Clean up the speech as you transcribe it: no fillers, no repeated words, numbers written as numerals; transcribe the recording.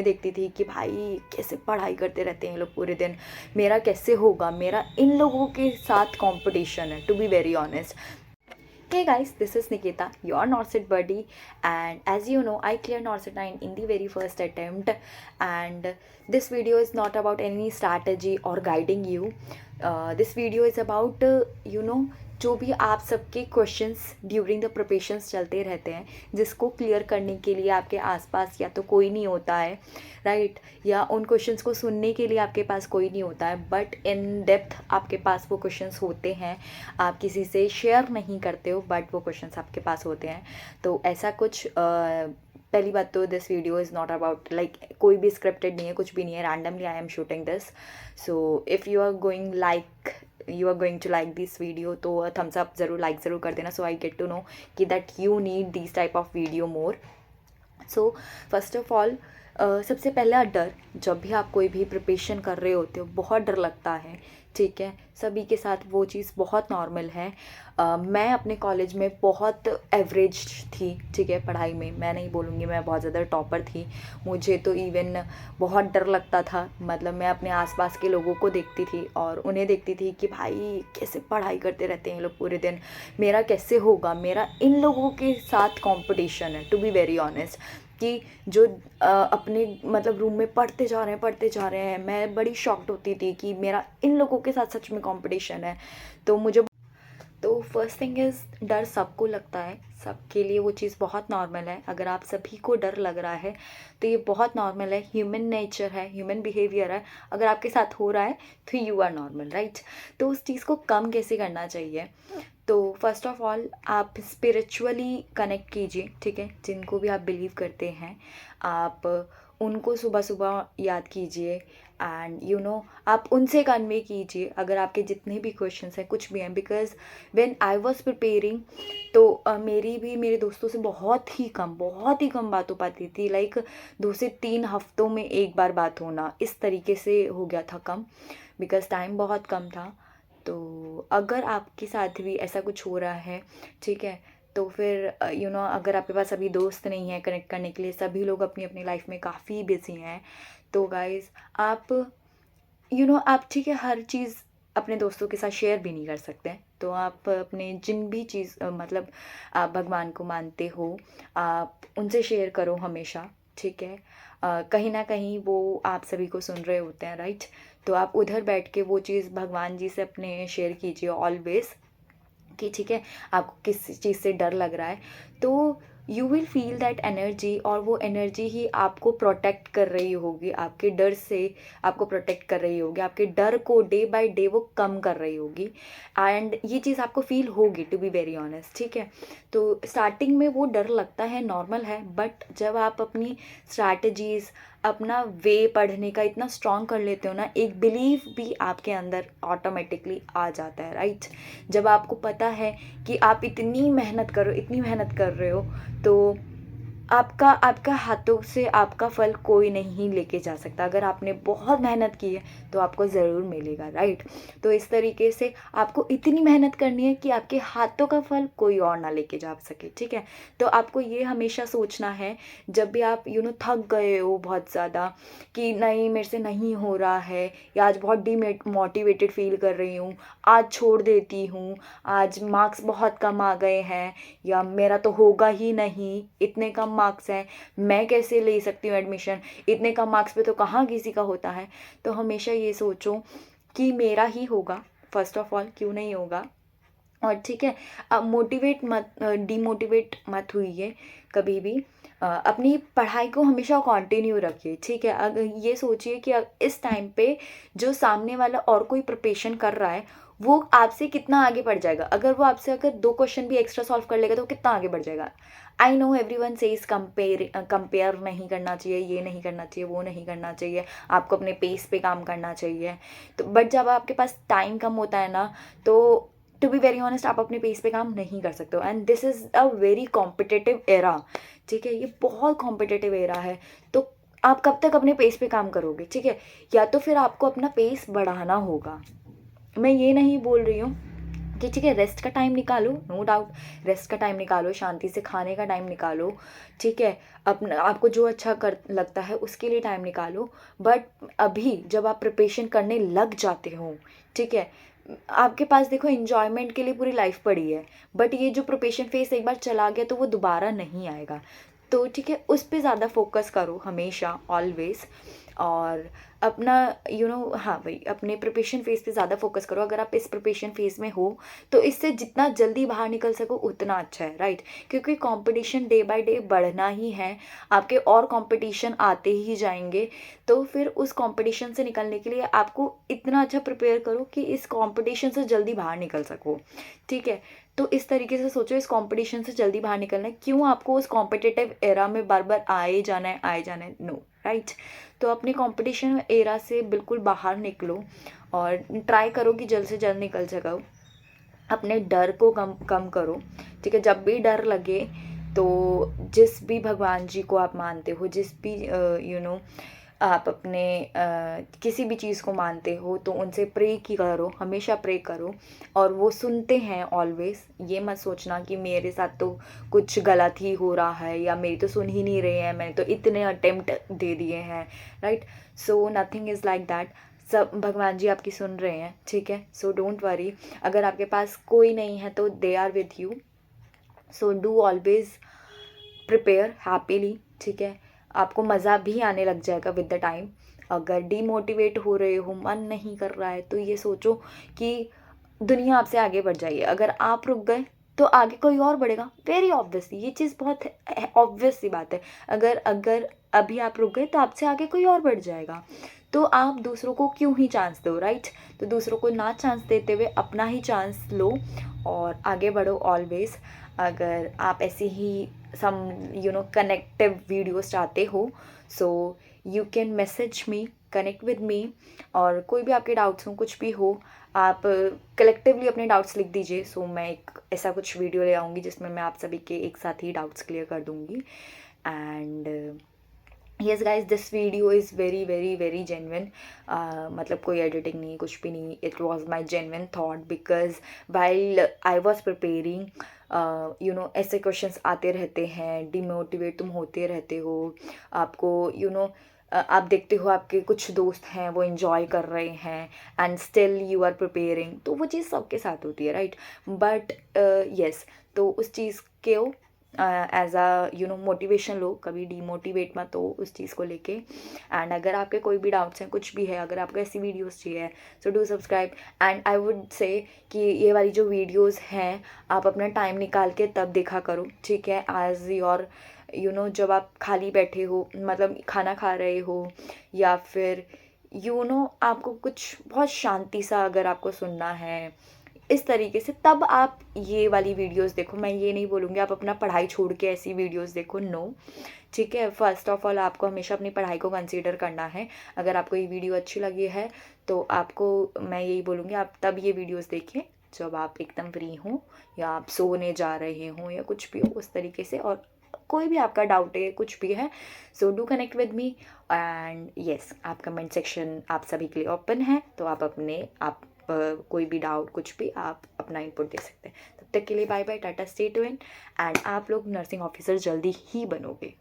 देखती थी कि भाई कैसे पढ़ाई करते रहते हैं ये लोग पूरे दिन, मेरा कैसे होगा, मेरा इन लोगों के साथ कंपटीशन है, to be very honest. Hey guys, this is Nikita, your NORCET buddy, and as you know, I cleared NORCET 9 in the very first attempt. And this video is not about any strategy or guiding you. This video is about, जो भी आप सबके questions during the preparations चलते रहते हैं, जिसको clear करने के लिए आपके आसपास या तो कोई नहीं होता है, राइट, या उन क्वेश्चंस को सुनने के लिए आपके पास कोई नहीं होता है, बट इन डेप्थ आपके पास वो क्वेश्चंस होते हैं. आप किसी से शेयर नहीं करते हो बट वो क्वेश्चंस आपके पास होते हैं. तो ऐसा कुछ पहली बात तो this video is not about like कोई भी स्क्रिप्टेड नहीं है, कुछ भी नहीं है, randomly I am shooting this. So if you are going to like this video तो थम्स अप ज़रूर, लाइक ज़रूर कर देना, so I get to know कि that you need this type of video more. So first of all सबसे पहला डर, जब भी आप कोई भी प्रिपरेशन कर रहे होते हो बहुत डर लगता है, ठीक है, सभी के साथ वो चीज़ बहुत नॉर्मल है. मैं अपने कॉलेज में बहुत एवरेज थी, ठीक है, पढ़ाई में मैं नहीं बोलूँगी मैं बहुत ज़्यादा टॉपर थी. मुझे तो इवन बहुत डर लगता था, मतलब मैं अपने आसपास के लोगों को देखती थी और उन्हें देखती थी कि भाई कैसे पढ़ाई करते रहते हैं ये लोग पूरे दिन, मेरा कैसे होगा, मेरा इन लोगों के साथ कंपटीशन है, टू बी वेरी ऑनेस्ट. कि जो अपने मतलब रूम में पढ़ते जा रहे हैं, मैं बड़ी शॉक्ड होती थी कि मेरा इन लोगों के साथ सच में कंपटीशन है. तो फर्स्ट थिंग इज़, डर सबको लगता है, सबके लिए वो चीज़ बहुत नॉर्मल है. अगर आप सभी को डर लग रहा है तो ये बहुत नॉर्मल है, ह्यूमन नेचर है, ह्यूमन बिहेवियर है. अगर आपके साथ हो रहा है तो यू आर नॉर्मल, राइट. तो उस चीज़ को कम कैसे करना चाहिए, तो फर्स्ट ऑफ ऑल आप स्पिरिचुअली कनेक्ट कीजिए, ठीक है, जिनको भी आप बिलीव करते हैं आप उनको सुबह सुबह याद कीजिए. एंड आप उनसे कन्वे कीजिए अगर आपके जितने भी क्वेश्चंस हैं, कुछ भी हैं. Because when I was preparing तो मेरे दोस्तों से बहुत ही कम बात हो पाती थी. लाइक 2 से 3 हफ्तों में एक बार बात होना, इस तरीके से हो गया था कम, बिकॉज टाइम बहुत कम था. तो अगर आपके साथ भी ऐसा कुछ हो रहा है, ठीक है, तो फिर अगर आपके पास अभी दोस्त नहीं है कनेक्ट करने के लिए, सभी लोग अपनी अपनी लाइफ में काफ़ी बिजी हैं, तो गाइज़ आप आप ठीक है हर चीज़ अपने दोस्तों के साथ शेयर भी नहीं कर सकते हैं. तो आप अपने जिन भी चीज़ मतलब आप भगवान को मानते हो आप उनसे शेयर करो हमेशा, ठीक है. कहीं ना कहीं वो आप सभी को सुन रहे होते हैं, राइट. तो आप उधर बैठ के वो चीज़ भगवान जी से अपने शेयर कीजिए ऑलवेज़ कि ठीक है आपको किस चीज़ से डर लग रहा है, तो you will feel that energy, और वो एनर्जी ही आपको प्रोटेक्ट कर रही होगी, आपके डर से आपको प्रोटेक्ट कर रही होगी, आपके डर को डे बाय डे वो कम कर रही होगी. एंड ये चीज़ आपको फील होगी, टू बी वेरी ऑनेस्ट, ठीक है. तो स्टार्टिंग में वो डर लगता है, नॉर्मल है, बट जब आप अपनी स्ट्रैटेजीज़, अपना वे पढ़ने का इतना स्ट्रॉन्ग कर लेते हो ना, एक बिलीव भी आपके अंदर ऑटोमेटिकली आ जाता है, राइट. जब आपको पता है कि आप इतनी मेहनत कर रहे हो, तो आपका हाथों से आपका फल कोई नहीं लेके जा सकता. अगर आपने बहुत मेहनत की है तो आपको ज़रूर मिलेगा, राइट. तो इस तरीके से आपको इतनी मेहनत करनी है कि आपके हाथों का फल कोई और ना लेके जा सके, ठीक है. तो आपको ये हमेशा सोचना है जब भी आप थक गए हो बहुत ज़्यादा कि नहीं मेरे से नहीं हो रहा है, या आज बहुत डीमोटिवेटेड फील कर रही हूँ, आज छोड़ देती हूँ, आज मार्क्स बहुत कम आ गए हैं, या मेरा तो होगा ही नहीं, इतने कम मार्क्स हैं, मैं कैसे ले सकती हूँ एडमिशन, इतने कम मार्क्स पे तो कहाँ किसी का होता है. तो हमेशा ये सोचो कि मेरा ही होगा, फर्स्ट ऑफ ऑल क्यों नहीं होगा. और ठीक है, अब डीमोटिवेट मत हुइए कभी भी. अपनी पढ़ाई को हमेशा कंटिन्यू रखिए, ठीक है. अगर ये सोचिए कि इस टाइम पे जो सामने वाला और कोई प्रिपरेशन कर रहा है वो आपसे कितना आगे बढ़ जाएगा. अगर वो आपसे अगर 2 क्वेश्चन भी एक्स्ट्रा सॉल्व कर लेगा तो कितना आगे बढ़ जाएगा. I know everyone says compare नहीं करना चाहिए, ये नहीं करना चाहिए, वो नहीं करना चाहिए, आपको अपने पेस पे काम करना चाहिए. तो बट जब आपके पास टाइम कम होता है ना, तो टू बी वेरी ऑनेस्ट आप अपने पेस पे काम नहीं कर सकते हो. And this is a very competitive era, ठीक है, ये बहुत कॉम्पिटिटिव एरा है. तो आप कब तक अपने पेस पे काम करोगे, ठीक है. या तो फिर आपको अपना पेस बढ़ाना होगा. मैं ये नहीं बोल रही हूँ कि ठीक है, रेस्ट का टाइम निकालो, नो डाउट, रेस्ट का टाइम निकालो, शांति से खाने का टाइम निकालो, ठीक है, अपना आपको जो अच्छा कर लगता है उसके लिए टाइम निकालो। बट अभी जब आप प्रिपरेशन करने लग जाते हो, ठीक है, आपके पास देखो इन्जॉयमेंट के लिए पूरी लाइफ पड़ी है, बट ये जो प्रिपरेशन फेस एक बार चला गया तो वो दोबारा नहीं आएगा। तो ठीक है, उस पे ज़्यादा फोकस करो हमेशा, ऑलवेज। और अपना हाँ भाई, अपने प्रिपरेशन फेज पे ज़्यादा फोकस करो। अगर आप इस प्रिपरेशन फेज में हो तो इससे जितना जल्दी बाहर निकल सको उतना अच्छा है, राइट? क्योंकि कंपटीशन डे बाय डे बढ़ना ही है, आपके और कंपटीशन आते ही जाएंगे। तो फिर उस कंपटीशन से निकलने के लिए आपको इतना अच्छा प्रिपेयर करो कि इस कंपटीशन से जल्दी बाहर निकल सको, ठीक है? तो इस तरीके से सोचो, इस कंपटीशन से जल्दी बाहर निकलना है, क्यों आपको उस कॉम्पिटिटिव एरा में बार बार आए जाना है, आए जाना है, नो, राइट? तो अपने कंपटीशन एरा से बिल्कुल बाहर निकलो और ट्राई करो कि जल्द से जल्द निकल सको। अपने डर को कम कम करो, ठीक है? जब भी डर लगे तो जिस भी भगवान जी को आप मानते हो, जिस भी आप अपने किसी भी चीज़ को मानते हो तो उनसे प्रे की करो, हमेशा प्रे करो, और वो सुनते हैं ऑलवेज। ये मत सोचना कि मेरे साथ तो कुछ गलत ही हो रहा है या मेरी तो सुन ही नहीं रहे हैं, मैंने तो इतने अटेम्प्ट दे दिए हैं, right? So nothing is like that. सब भगवान जी आपकी सुन रहे हैं, ठीक है? So don't worry. अगर आपके पास कोई नहीं है तो they are with you, so do always prepare happily, ठीक है? आपको मज़ा भी आने लग जाएगा विद द टाइम। अगर डीमोटिवेट हो रहे हो, मन नहीं कर रहा है, तो ये सोचो कि दुनिया आपसे आगे बढ़ जाइए। अगर आप रुक गए तो आगे कोई और बढ़ेगा, वेरी ऑब्वियसली, ये चीज़ बहुत ऑब्वियस सी बात है। अगर अगर अभी आप रुक गए तो आपसे आगे कोई और बढ़ जाएगा। तो आप दूसरों को क्यों ही चांस दो, राइट? तो दूसरों को ना चांस देते हुए अपना ही चांस लो और आगे बढ़ो ऑलवेज। अगर आप ऐसे ही सम कनेक्टिव वीडियोस चाहते हो, so you can message me, connect with me. और कोई भी आपके डाउट्स हो, कुछ भी हो, आप कलेक्टिवली अपने डाउट्स लिख दीजिए। सो मैं एक ऐसा कुछ वीडियो ले आऊँगी जिसमें मैं आप सभी के एक साथ ही डाउट्स क्लियर कर दूँगी। And yes guys, this video is very very very genuine. मतलब कोई एडिटिंग नहीं, कुछ भी नहीं, it was my genuine thought, because while I was preparing ऐसे क्वेश्चंस आते रहते हैं, डिमोटिवेट तुम होते रहते हो, आपको आप देखते हो आपके कुछ दोस्त हैं वो इन्जॉय कर रहे हैं and still you are preparing, तो वो चीज़ सबके साथ होती है, राइट? बट येस, तो उस चीज़ के एज अ मोटिवेशन लो, कभी डीमोटिवेट मत हो उस चीज़ को लेके। एंड अगर आपके कोई भी डाउट्स हैं, कुछ भी है, अगर आपको ऐसी वीडियोस चाहिए, so do subscribe. And I would say कि ये वाली जो वीडियोस हैं आप अपना टाइम निकाल के तब देखा करो, ठीक है? एज योर जब आप खाली बैठे हो, मतलब खाना खा रहे हो, या फिर आपको कुछ बहुत शांति सा अगर आपको सुनना है इस तरीके से, तब आप ये वाली वीडियोस देखो। मैं ये नहीं बोलूँगी आप अपना पढ़ाई छोड़ के ऐसी वीडियोस देखो, नो, ठीक है? फर्स्ट ऑफ ऑल आपको हमेशा अपनी पढ़ाई को कंसीडर करना है। अगर आपको ये वीडियो अच्छी लगी है तो आपको मैं यही बोलूँगी आप तब ये वीडियोस देखें जब आप एकदम फ्री हों, या आप सोने जा रहे हों, या कुछ भी हो उस तरीके से। और कोई भी आपका डाउट है, कुछ भी है, so do connect with me. And yes, आप कमेंट सेक्शन आप सभी के लिए ओपन है, तो आप कोई भी डाउट, कुछ भी आप अपना इनपुट दे सकते हैं। तब तक के लिए bye bye, tata, stay tuned. And आप लोग नर्सिंग ऑफिसर जल्दी ही बनोगे।